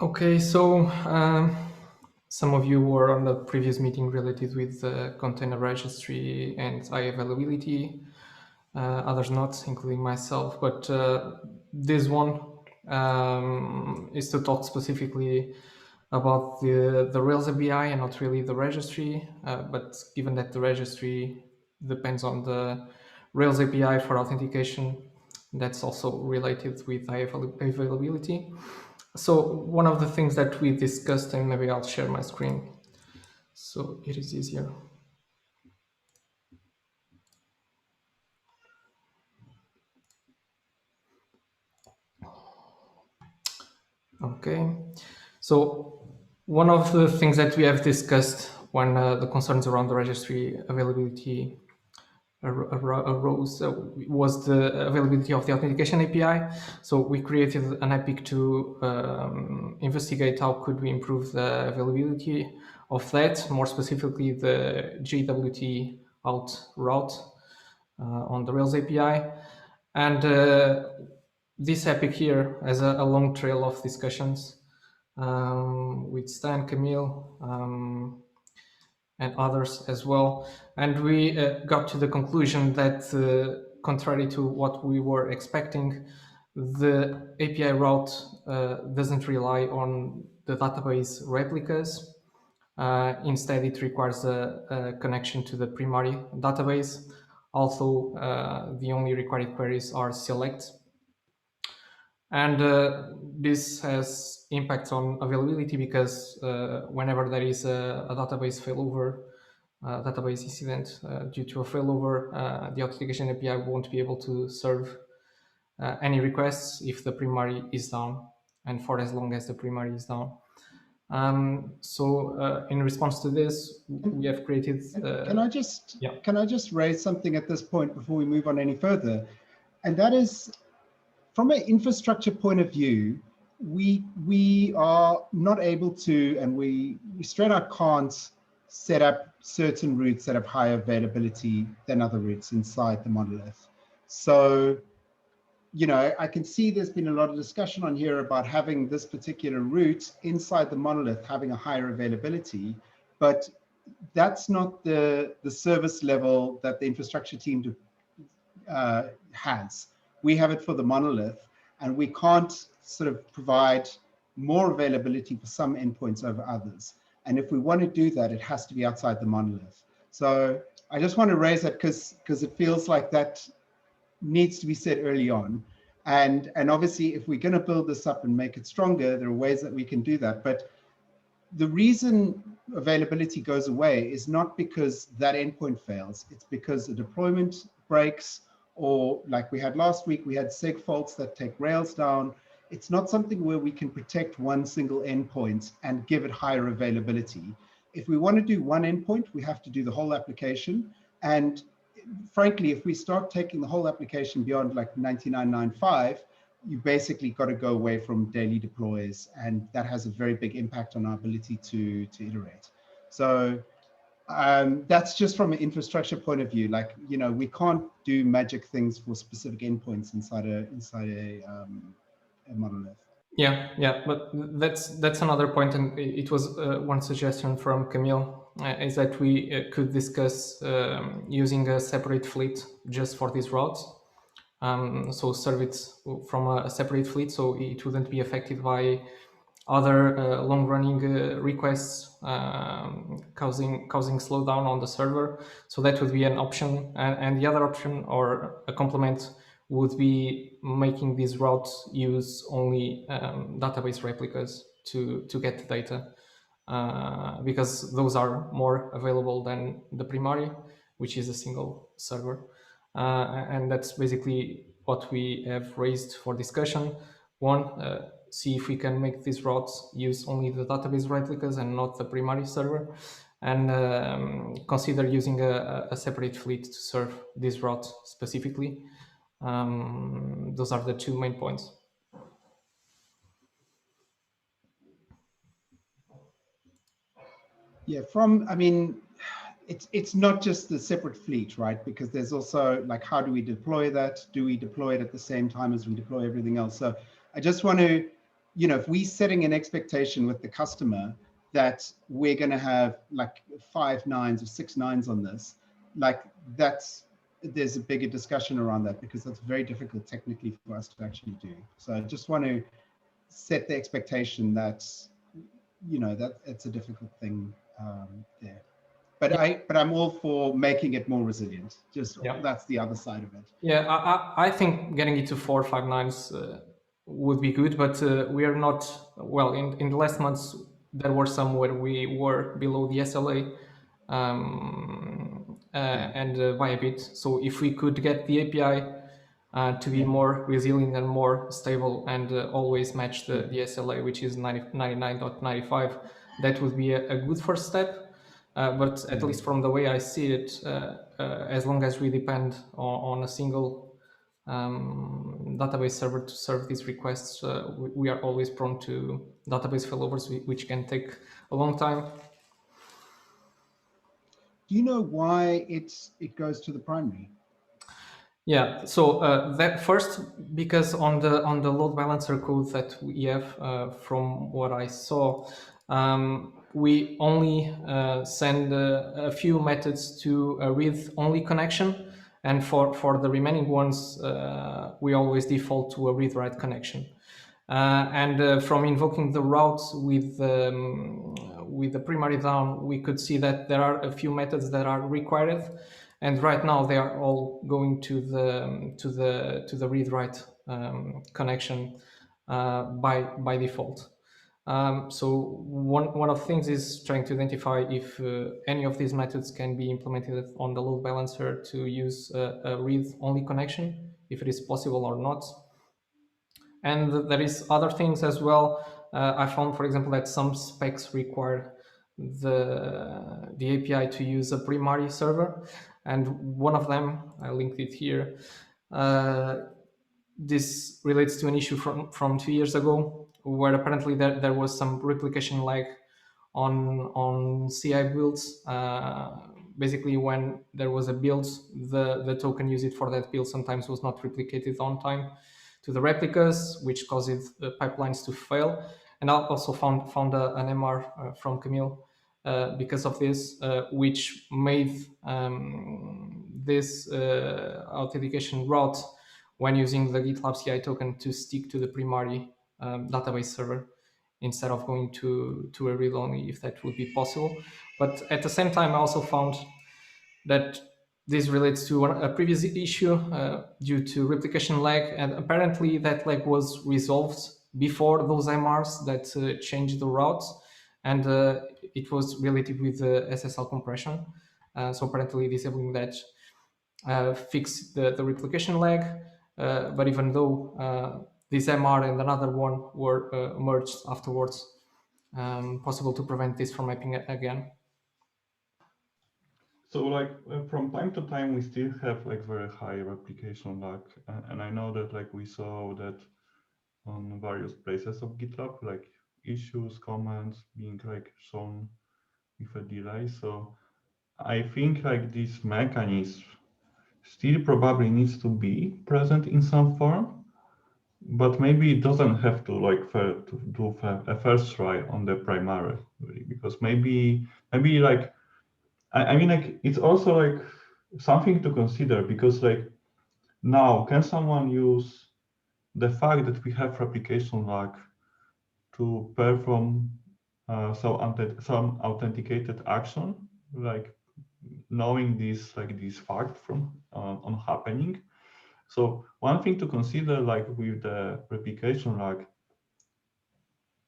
Okay, so some of you were on the previous meeting related with the container registry and high availability, others not, including myself. But this one is to talk specifically about the Rails API and not really the registry. But given that the registry depends on the Rails API for authentication, that's also related with high availability. So one of the things that we discussed, and maybe I'll share my screen so it is easier. Okay, so one of the things that we have discussed when the concerns around the registry availability arose was the availability of the authentication API. So we created an epic to investigate how could we improve the availability of that, more specifically the JWT auth route on the Rails API. And this epic here has a long trail of discussions with Stan, Camille, and others as well. And we got to the conclusion that, contrary to what we were expecting, the API route doesn't rely on the database replicas. Instead, it requires a connection to the primary database. Also, the only required queries are select. And this has impacts on availability because whenever there is a database failover, database incident due to a failover, the authentication API won't be able to serve any requests if the primary is down and for as long as the primary is down. So in response to this, we have created... can I just raise something at this point before we move on any further? And that is, from an infrastructure point of view, we are not able to, and we straight out can't set up certain routes that have higher availability than other routes inside the monolith. So, you know, I can see there's been a lot of discussion on here about having this particular route inside the monolith having a higher availability, but that's not the service level that the infrastructure team has. We have it for the monolith, and we can't sort of provide more availability for some endpoints over others. And if we want to do that, it has to be outside the monolith. So I just want to raise that because it feels like that needs to be said early on. And obviously, if we're going to build this up and make it stronger, there are ways that we can do that. But the reason availability goes away is not because that endpoint fails. It's because the deployment breaks, or like we had last week, we had seg faults that take Rails down. It's not something where we can protect one single endpoint and give it higher availability. If we want to do one endpoint, we have to do the whole application. And frankly, if we start taking the whole application beyond like 99.95, you basically got to go away from daily deploys, and that has a very big impact on our ability to iterate. So that's just from an infrastructure point of view. Like, you know, we can't do magic things for specific endpoints inside a monolith. Yeah, but that's another point, and it was one suggestion from Camille, is that we could discuss using a separate fleet just for these routes. So serve it from a separate fleet, so it wouldn't be affected by other long-running requests causing slowdown on the server. So that would be an option, and the other option or a complement would be making these routes use only database replicas to get the data, because those are more available than the primary, which is a single server. And that's basically what we have raised for discussion. One, see if we can make these routes use only the database replicas and not the primary server, and consider using a separate fleet to serve this route specifically. Those are the two main points. Yeah, I mean, it's not just the separate fleet, right? Because there's also like, how do we deploy that? Do we deploy it at the same time as we deploy everything else? So I just want to you know, if we're setting an expectation with the customer that we're going to have like 5 nines or 6 nines on this, like there's a bigger discussion around that, because that's very difficult technically for us to actually do. So I just want to set the expectation that, you know, that it's a difficult thing there. But I'm all for making it more resilient. Just that's the other side of it. Yeah, I think getting it to 4 or 5 nines would be good, but we are not. Well, in the last months there were some where we were below the SLA, and by a bit. So if we could get the API to be more resilient and more stable, and always match the SLA, which is 99.95, that would be a good first step. But at least from the way I see it, as long as we depend on a single database server to serve these requests, we are always prone to database failovers, which can take a long time. Do you know why it goes to the primary? Yeah, so that first, because on the load balancer code that we have, from what I saw, we only send a few methods to a read-only connection, and for the remaining ones, we always default to a read-write connection. And from invoking the routes with the primary down, we could see that there are a few methods that are required, and right now they are all going to the read-write connection by default. So one of the things is trying to identify if any of these methods can be implemented on the load balancer to use a read-only connection, if it is possible or not. And there is other things as well. I found, for example, that some specs require the API to use a primary server, and one of them, I linked it here. This relates to an issue from 2 years ago, where apparently there was some replication lag on CI builds. Basically, when there was a build, the token used for that build sometimes was not replicated on time to the replicas, which causes the pipelines to fail. And I also found an MR from Camille because of this, which made this authentication route, when using the GitLab CI token, to stick to the primary database server instead of going to a read-only, if that would be possible. But at the same time, I also found that this relates to a previous issue due to replication lag, and apparently that lag was resolved before those MRs that changed the routes, and it was related with the SSL compression. So apparently disabling that fixed the replication lag, but even though this MR and another one were merged afterwards, possible to prevent this from happening again. So like from time to time, we still have like very high replication lag. And I know that like we saw that on various places of GitLab, like issues, comments being like shown with a delay. So I think like this mechanism still probably needs to be present in some form, but maybe it doesn't have to like to do a first try on the primary, really, because maybe like I mean, like, it's also like something to consider, because like now, can someone use the fact that we have replication lag to perform some authenticated action, like knowing this fact from on happening? So one thing to consider, like with the replication lag,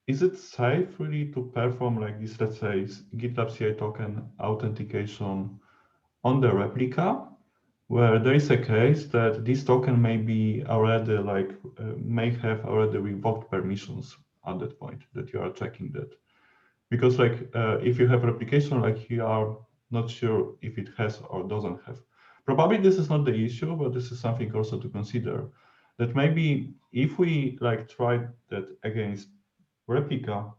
is it safe really to perform like this, let's say, GitLab CI token authentication on the replica, where there is a case that this token may be already may have already revoked permissions at that point that you are checking that? Because like if you have replication, like you are not sure if it has or doesn't have. Probably this is not the issue, but this is something also to consider, that maybe if we like try that against replica,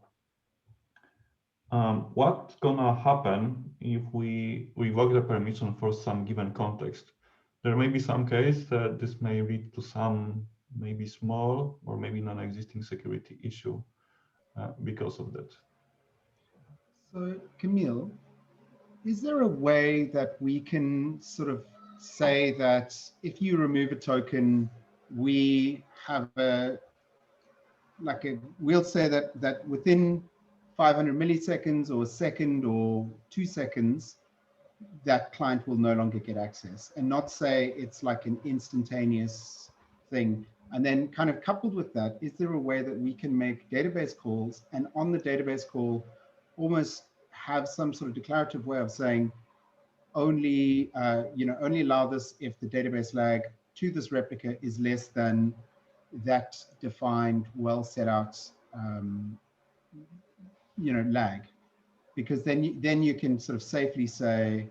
what's gonna happen if we revoke the permission for some given context? There may be some case that this may lead to some maybe small or maybe non-existing security issue because of that. So Camille, is there a way that we can sort of say that if you remove a token, we have we'll say that within 500 milliseconds or a second or 2 seconds, that client will no longer get access, and not say it's like an instantaneous thing. And then kind of coupled with that, is there a way that we can make database calls, and on the database call almost have some sort of declarative way of saying only, only allow this if the database lag to this replica is less than that defined, well set out, lag, because then you can sort of safely say,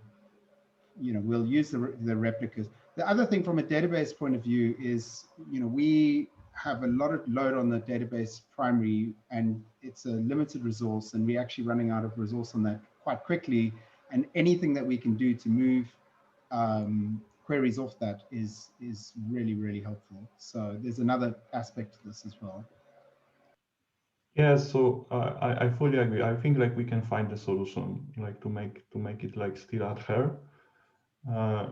we'll use the replicas. The other thing from a database point of view is, we have a lot of load on the database primary, and it's a limited resource, and we're actually running out of resource on that quite quickly. And anything that we can do to move queries off that is really, really helpful. So there's another aspect to this as well. Yeah, so I fully agree. I think like we can find a solution like to make it like still adhere,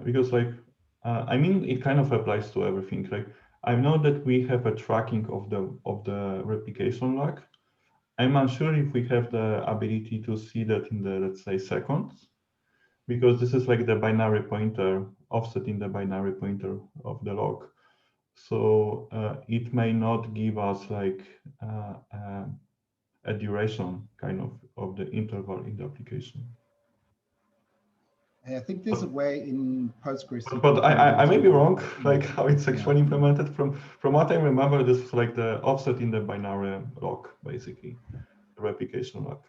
because like I mean it kind of applies to everything. Like I know that we have a tracking of the replication log. I'm unsure if we have the ability to see that in the, let's say, seconds, because this is like the binary pointer offset in the binary pointer of the log. So it may not give us like a duration kind of the interval in the application. I think there's a way in Postgres. But I may be wrong, like how it's actually implemented. From what I remember, this is like the offset in the binary log, basically, the replication log.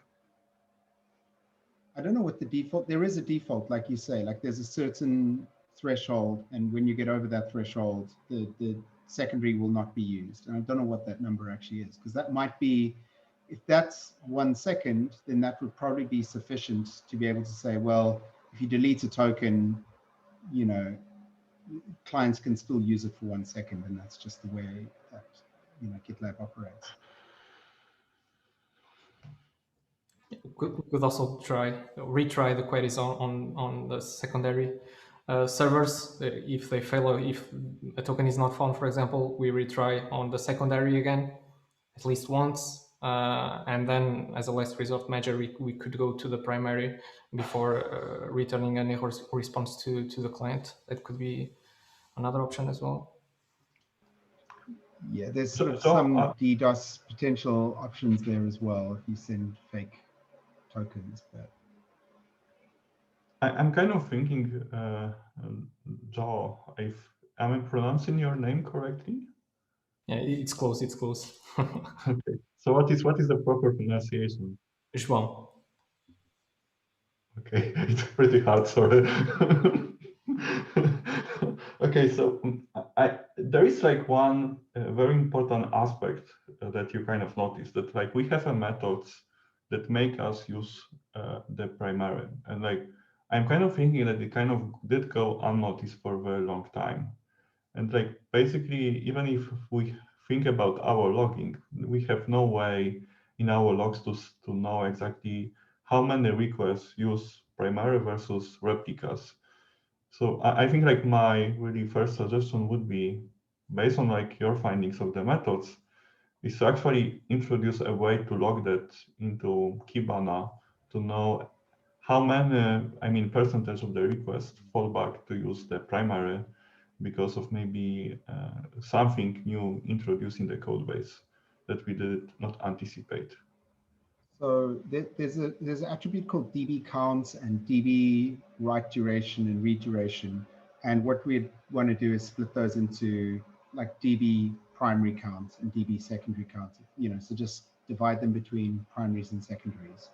I don't know what the default, there is a default, like you say, like there's a certain threshold, and when you get over that threshold, the secondary will not be used. And I don't know what that number actually is, because that might be, if that's 1 second, then that would probably be sufficient to be able to say, well, if you delete a token, clients can still use it for 1 second, and that's just the way that GitLab operates. Could also retry the queries on the secondary servers. If they fail, or if a token is not found, for example, we retry on the secondary again, at least once. And then as a last resort measure, we could go to the primary before returning an error response to the client. That could be another option as well. Yeah, there's sort of some DDoS potential options there as well if you send fake tokens. But I'm kind of thinking, Joe, if am I pronouncing your name correctly? Yeah, it's close. It's close. Okay. So what is the proper pronunciation? João. Okay, it's pretty hard. Sorry. Okay, so there is like one very important aspect that you kind of noticed, that like we have a methods that make us use the primary, and like I'm kind of thinking that it kind of did go unnoticed for a very long time. And like basically, even if we think about our logging, we have no way in our logs to know exactly how many requests use primary versus replicas. So I think like my really first suggestion would be, based on like your findings of the methods, is to actually introduce a way to log that into Kibana to know how many, percentage of the requests fall back to use the primary because of maybe something new introduced in the code base that we did not anticipate. so there's an attribute called db counts and db write duration and read duration. And what we want to do is split those into like db primary counts and db secondary counts, so just divide them between primaries and secondaries.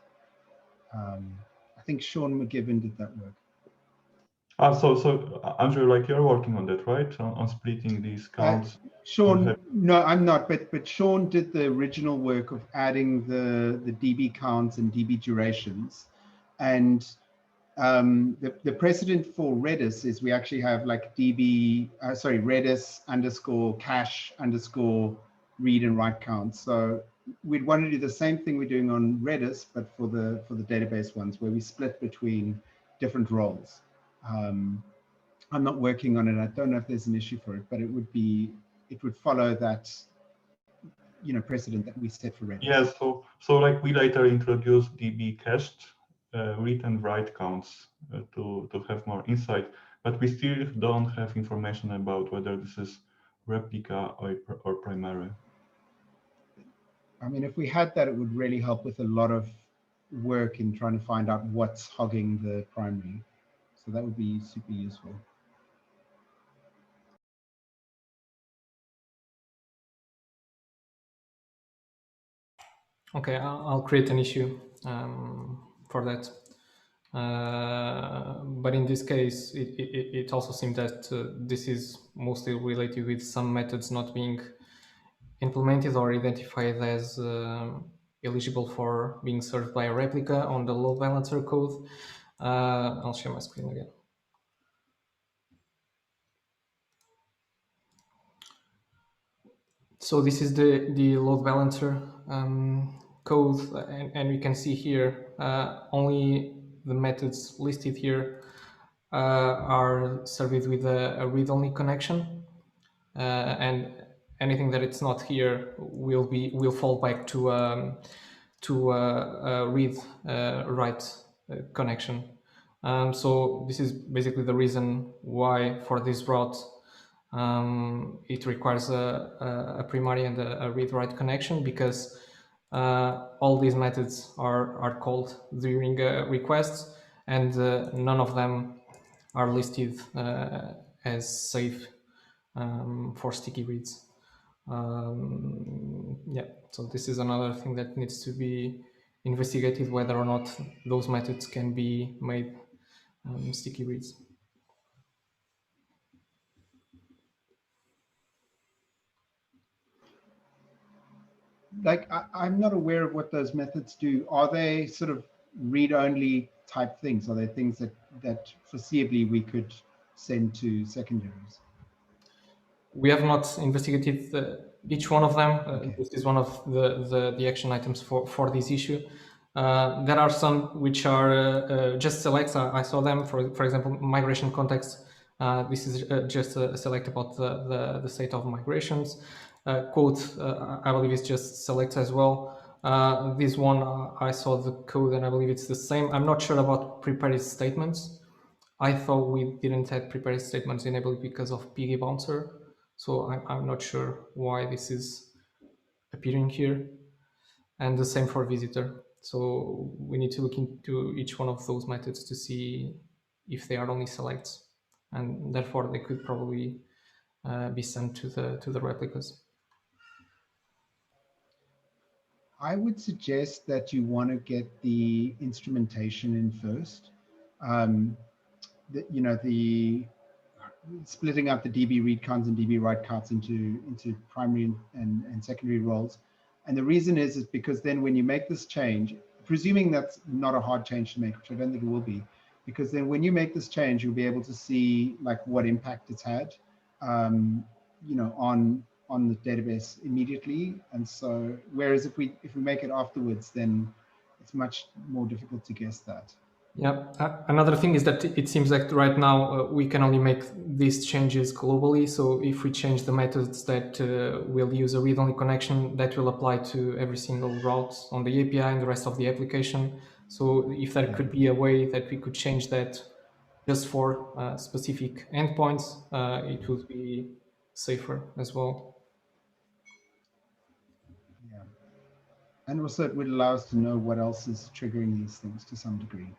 I think Sean McGibbon did that work. So Andrew, like you're working on that, right? On splitting these counts. Sean, no, I'm not, but Sean did the original work of adding the db counts and db durations. And The precedent for Redis is we actually have like Redis underscore cache underscore read and write count. So we'd want to do the same thing we're doing on Redis, but for the database ones, where we split between different roles. I'm not working on it. I don't know if there's an issue for it, but it would follow that, precedent that we set for Redis. Yeah, so like we later introduced DB cached read and write counts to have more insight, but we still don't have information about whether this is replica or primary. I mean, if we had that, it would really help with a lot of work in trying to find out what's hogging the primary. So that would be super useful. Okay, I'll create an issue for that. But in this case, it also seems that this is mostly related with some methods not being implemented or identified as eligible for being served by a replica on the load balancer code. I'll share my screen again. So this is the load balancer code, and we can see here only the methods listed here are served with a read-only connection, and anything that it's not here will fall back to a read write connection. So this is basically the reason why for this route it requires a primary and a read-write connection, because all these methods are called during requests, and none of them are listed as safe for sticky reads. Yeah, so this is another thing that needs to be investigated, whether or not those methods can be made sticky reads. Like, I'm not aware of what those methods do. Are they sort of read-only type things? Are they things that foreseeably we could send to secondaries? We have not investigated each one of them. Okay. This is one of the action items for this issue. There are some which are just selects. I saw them, for example, migration context. This is just a select about the state of migrations. Code, I believe, is just select as well. This one, I saw the code and I believe it's the same. I'm not sure about prepared statements. I thought we didn't have prepared statements enabled because of pg bouncer. So I'm not sure why this is appearing here. And the same for visitor. So we need to look into each one of those methods to see if they are only selects, and therefore they could probably be sent to the replicas. I would suggest that you want to get the instrumentation in first. The splitting up the DB read counts and DB write counts into primary and secondary roles. And the reason is because then when you make this change, presuming that's not a hard change to make, which I don't think it will be, because then when you make this change, you'll be able to see like what impact it's had, on the database immediately. And so, whereas if we make it afterwards, then it's much more difficult to guess that. Yeah, another thing is that it seems like right now we can only make these changes globally. So if we change the methods that will use a read-only connection, that will apply to every single route on the API and the rest of the application. So if there could be a way that we could change that just for specific endpoints, it would be safer as well. Yeah. And also it would allow us to know what else is triggering these things to some degree.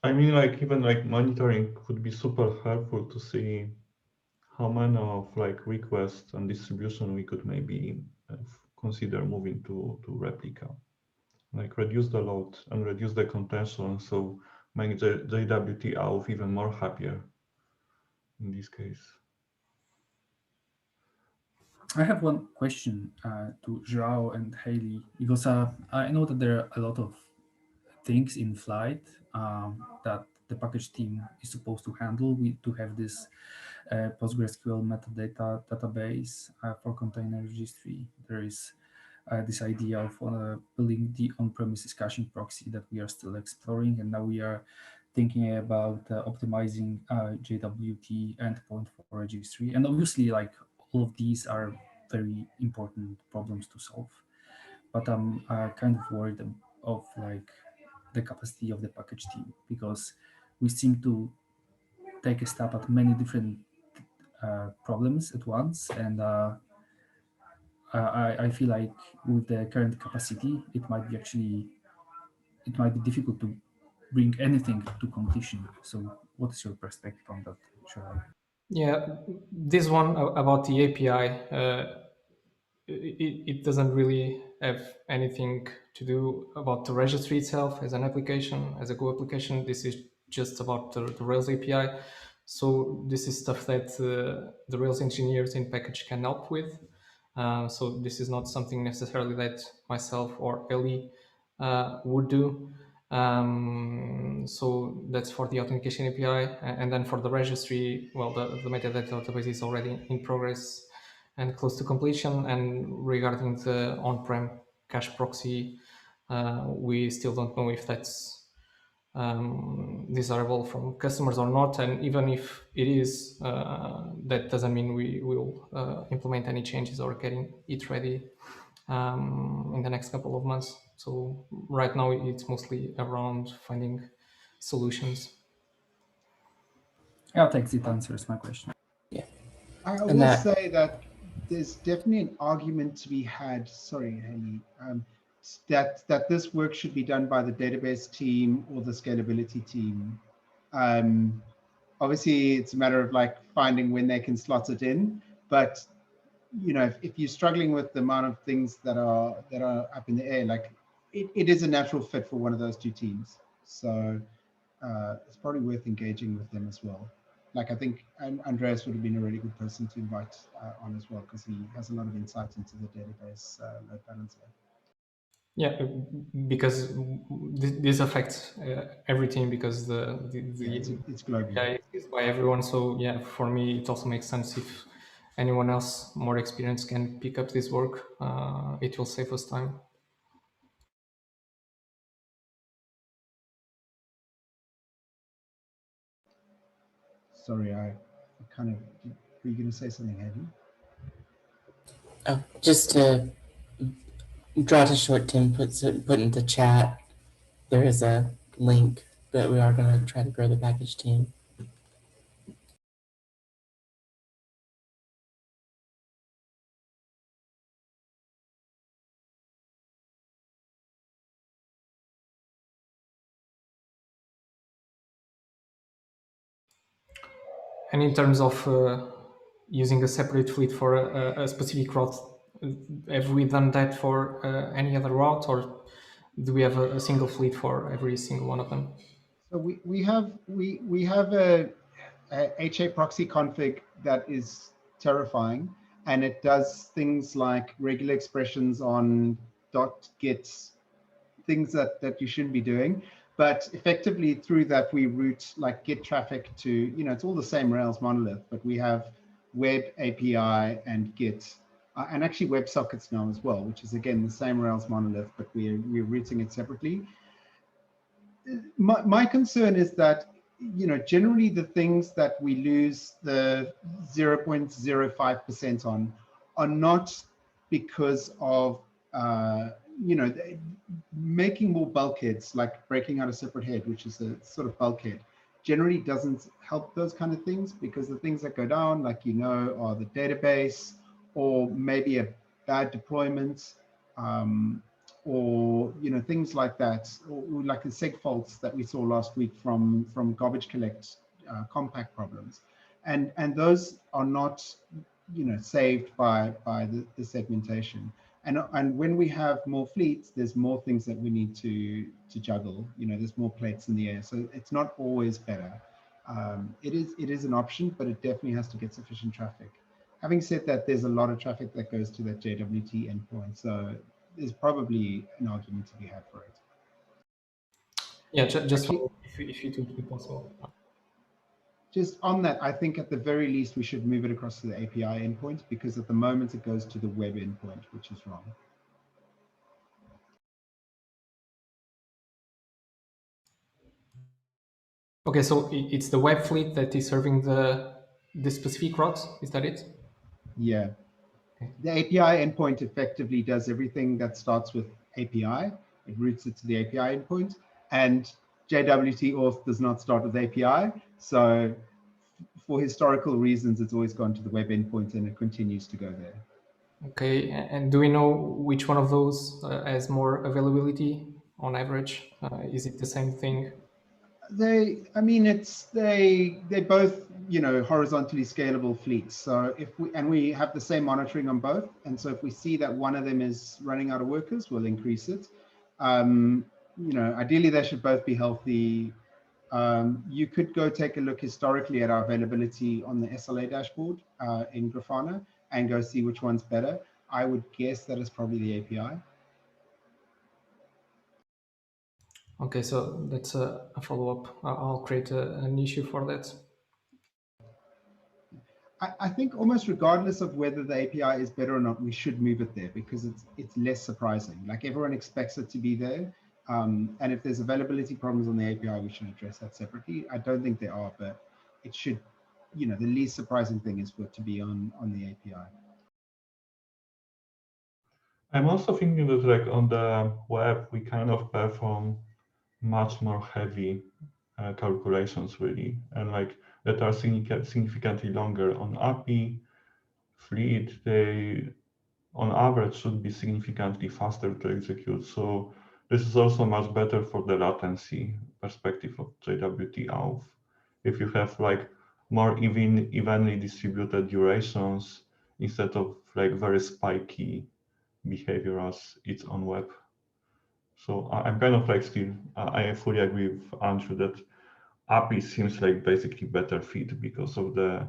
I mean, like even like monitoring could be super helpful to see how many of like requests and distribution we could maybe consider moving to replica, like reduce the load and reduce the contention, so make the JWT auth even more happier in this case. I have one question to Joao and Haley, because I know that there are a lot of things in flight that the package team is supposed to handle. We to have this PostgreSQL metadata database for container registry. There is this idea of building the on-premises caching proxy that we are still exploring, and now we are thinking about optimizing JWT endpoint for registry. And obviously, like, all of these are very important problems to solve. But I'm kind of worried of like the capacity of the package team, because we seem to take a stab at many different problems at once, and I feel like with the current capacity, it might be difficult to bring anything to completion. So, what is your perspective on that, Cheryl? Yeah, this one about the API, it doesn't really have anything to do about the registry itself as an application, as a Go application. This is just about the Rails API. So this is stuff that the Rails engineers in package can help with. So this is not something necessarily that myself or Ellie would do. So that's for the authentication API. And then for the registry, well, the metadata database is already in progress and close to completion. And regarding the on-prem cache proxy, we still don't know if that's desirable from customers or not. And even if it is, that doesn't mean we will implement any changes or getting it ready in the next couple of months. So right now it's mostly around finding solutions. Yeah, thanks. It answers my question. Yeah. I And will that, say that there's definitely an argument to be had. Sorry, Haley. That this work should be done by the database team or the scalability team. Obviously, it's a matter of like finding when they can slot it in. But you know, if you're struggling with the amount of things that are up in the air, like it is a natural fit for one of those two teams. So it's probably worth engaging with them as well. Like I think Andreas would have been a really good person to invite on as well, because he has a lot of insight into the database load balancer. Yeah, because this affects everything, because It's global. yeah, it's by everyone. So yeah, for me, it also makes sense if anyone else more experienced can pick up this work. It will save us time. Sorry, I kind of, were you going to say something, Hayden? just to draw it short, Tim put in the chat, there is a link, but we are going to try to grow the package team. And in terms of using a separate fleet for a specific route, have we done that for any other route, or do we have a single fleet for every single one of them? So we have a HA proxy config that is terrifying, and it does things like regular expressions on .git, things that you shouldn't be doing. But effectively through that, we route like Git traffic to, you know, it's all the same Rails monolith, but we have web API and Git, and actually WebSockets now as well, which is again the same Rails monolith, but we're routing it separately. My concern is that, you know, generally the things that we lose the 0.05% on are not because of, you know, making more bulkheads, like breaking out a separate head, which is a sort of bulkhead, generally doesn't help those kind of things, because the things that go down, like, you know, are the database, or maybe a bad deployment, or, you know, things like that, or like the seg faults that we saw last week from garbage collect compact problems, and those are not, you know, saved by the segmentation. And when we have more fleets, there's more things that we need to juggle. You know, there's more plates in the air, so it's not always better. It is an option, but it definitely has to get sufficient traffic. Having said that, there's a lot of traffic that goes to that JWT endpoint, so there's probably an argument to be had for it. Yeah, just Actually, if it would be possible. just on that, I think at the very least we should move it across to the API endpoint, because at the moment it goes to the web endpoint, which is wrong. Okay, so it's the web fleet that is serving the specific routes. Is that it? Yeah. The API endpoint effectively does everything that starts with API. It routes it to the API endpoint, and JWT auth does not start with API. So for historical reasons, it's always gone to the web endpoint and it continues to go there. Okay, and do we know which one of those has more availability on average? Is it the same thing? They both, horizontally scalable fleets. So we have the same monitoring on both. And so if we see that one of them is running out of workers, we'll increase it. Ideally they should both be healthy. You could go take a look historically at our availability on the SLA dashboard in Grafana and go see which one's better. I would guess that it's probably the API. Okay, so that's a follow-up. I'll create an issue for that. I think almost regardless of whether the API is better or not, we should move it there because it's less surprising. Like everyone expects it to be there. And if there's availability problems on the API, we should address that separately. I don't think there are, but it should, the least surprising thing is for it to be on the API. I'm also thinking that like on the web, we kind of perform much more heavy calculations really, and like that are significantly longer on API fleet. They on average should be significantly faster to execute. So this is also much better for the latency perspective of JWT auth. If you have like more evenly distributed durations instead of like very spiky behavior as it's on web. So I'm kind of like still, I fully agree with Andrew that API seems like basically better fit because of the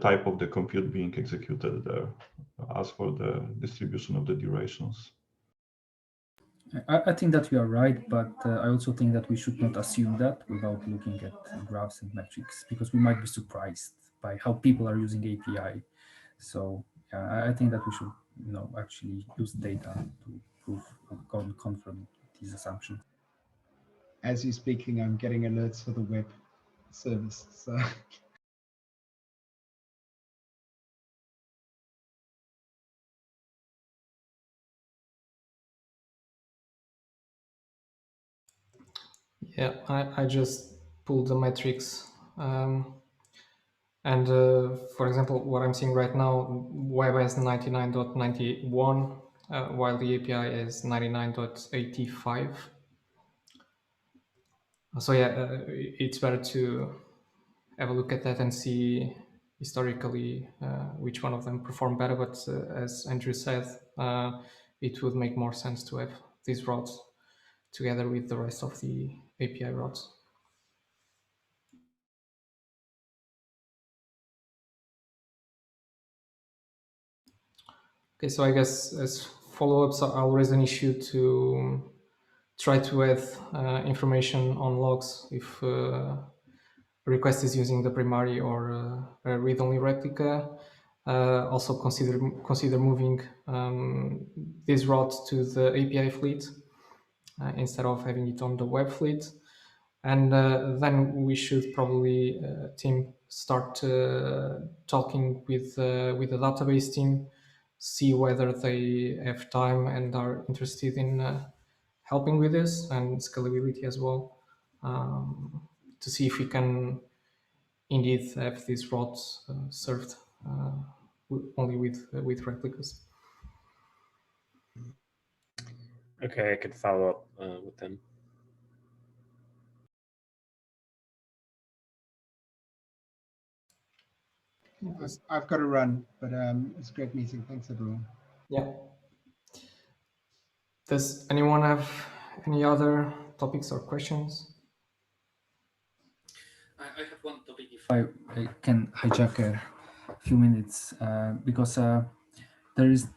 type of the compute being executed there, as for the distribution of the durations. I think that you are right, but I also think that we should not assume that without looking at graphs and metrics, because we might be surprised by how people are using API. So yeah, I think that we should, actually use data to prove and confirm these assumptions. As you're speaking, I'm getting alerts for the web service. So Yeah, I just pulled the metrics. And for example, what I'm seeing right now, web has 99.91, while the API is 99.85. So yeah, it's better to have a look at that and see historically which one of them performed better. But as Andrew said, it would make more sense to have these routes together with the rest of the API routes. Okay, so I guess as follow-ups, I'll raise an issue to try to add information on logs if a request is using the primary or a read-only replica. Also consider moving this route to the API fleet instead of having it on the web fleet. And then we should probably, team, start talking with the database team, see whether they have time and are interested in helping with this and scalability as well, to see if we can indeed have these routes served only with replicas. Okay, I could follow up with them. I've got to run, but it's a great meeting. Thanks, everyone. Yeah. Does anyone have any other topics or questions? I have one topic, if I can hijack few minutes because there is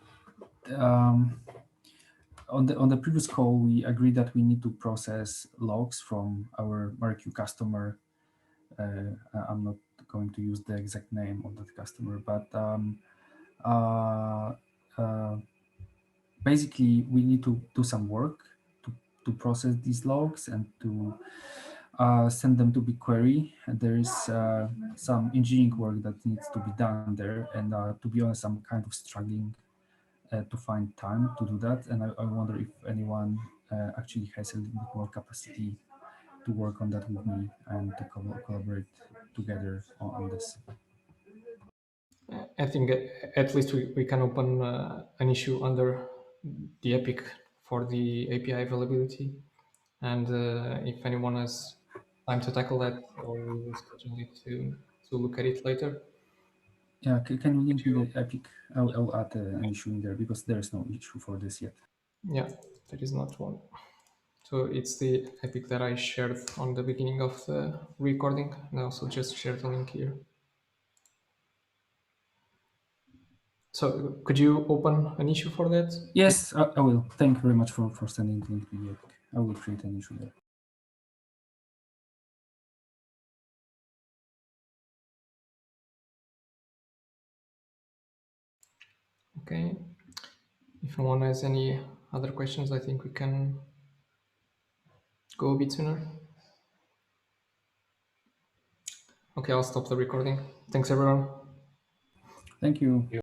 on the previous call we agreed that we need to process logs from our Mercure customer. I'm not going to use the exact name of that customer, but basically we need to do some work to process these logs and to send them to BigQuery. And there is some engineering work that needs to be done there. And to be honest, I'm kind of struggling to find time to do that. And I wonder if anyone actually has a little bit more capacity to work on that with me and to collaborate together on this. I think at least we can open an issue under the Epic for the API availability. And if anyone has time to tackle that, or we will schedule it to look at it later. Yeah, can you link me the Epic? I'll add an issue in there because there is no issue for this yet. Yeah, there is not one. So it's the Epic that I shared on the beginning of the recording, and I also just shared the link here. So could you open an issue for that? Yes, I will. Thank you very much for sending the link to the Epic. I will create an issue there. Okay. If no one has any other questions, I think we can go a bit sooner. Okay, I'll stop the recording. Thanks, everyone. Thank you.